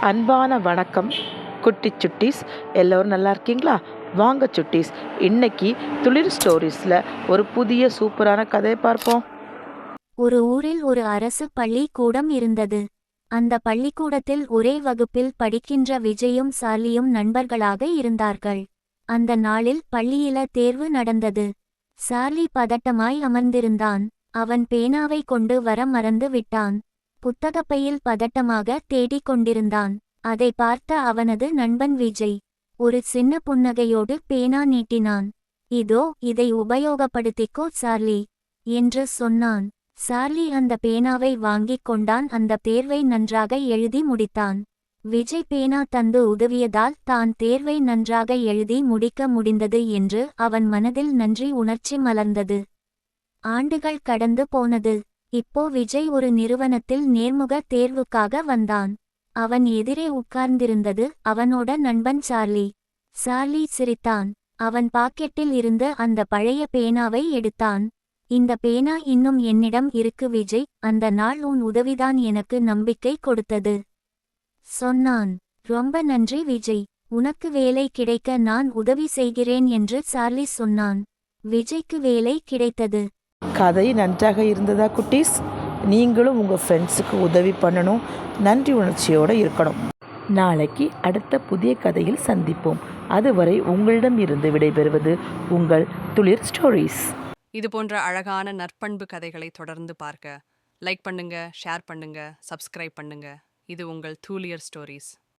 அன்பான வணக்கம் குட்டி சுட்டீஸ், எல்லோரும் நல்லா இருக்கீங்களா? வாங்க சுட்டீஸ், இன்னைக்கு துளிர் ஸ்டோரீஸில் ஒரு புதிய சூப்பரான கதையை பார்ப்போம். ஒரு ஊரில் ஒரு அரசு பள்ளிக்கூடம் இருந்தது. அந்த பள்ளிக்கூடத்தில் ஒரே வகுப்பில் படிக்கின்ற விஜயும் சார்லியும் நண்பர்களாக இருந்தார்கள். அந்த நாளில் பள்ளியில தேர்வு நடந்தது. சார்லி பதட்டமாய் அமர்ந்திருந்தான். அவன் பேனாவை கொண்டு வர மறந்து விட்டான். புத்தகப்பையில் பதட்டமாக தேடிக் கொண்டிருந்தான். அதை பார்த்த அவனது நண்பன் விஜய் ஒரு சின்ன புன்னகையோடு பேனா நீட்டினான். இதோ, இதை உபயோகப்படுத்திக்கோ சார்லி என்று சொன்னான். சார்லி அந்த பேனாவை வாங்கிக் கொண்டான். அந்த தேர்வை நன்றாக எழுதி முடித்தான். விஜய் பேனா தந்து உதவியதால் தான் தேர்வை நன்றாக எழுதி முடிக்க முடிந்தது என்று அவன் மனதில் நன்றி உணர்ச்சி மலர்ந்தது. ஆண்டுகள் கடந்து போனது. இப்போ விஜய் ஒரு நிறுவனத்தில் நேர்முக தேர்வுக்காக வந்தான். அவன் எதிரே உட்கார்ந்திருந்தது அவனோட நண்பன் சார்லி. சார்லி சிரித்தான். அவன் பாக்கெட்டில் இருந்து அந்த பழைய பேனாவை எடுத்தான். இந்த பேனா இன்னும் என்னிடம் இருக்கு விஜய், அந்த நாள் உன் உதவிதான் எனக்கு நம்பிக்கை கொடுத்தது சொன்னான். ரொம்ப நன்றி விஜய், உனக்கு வேலை கிடைக்க நான் உதவி செய்கிறேன் என்று சார்லி சொன்னான். விஜய்க்கு வேலை கிடைத்தது. கதை நன்றாக இருந்ததா குட்டீஸ்? நீங்களும் உங்கள் ஃப்ரெண்ட்ஸுக்கு உதவி பண்ணணும், நன்றி உணர்ச்சியோடு இருக்கணும். நாளைக்கு அடுத்த புதிய கதையில் சந்திப்போம். அதுவரை உங்களிடம் இருந்து விடைபெறுவது உங்கள் துளிர் ஸ்டோரீஸ். இது போன்ற அழகான நற்பண்பு கதைகளை தொடர்ந்து பார்க்க லைக் பண்ணுங்க, ஷேர் பண்ணுங்க, சப்ஸ்கிரைப் பண்ணுங்க. இது உங்கள் துளிர் ஸ்டோரீஸ்.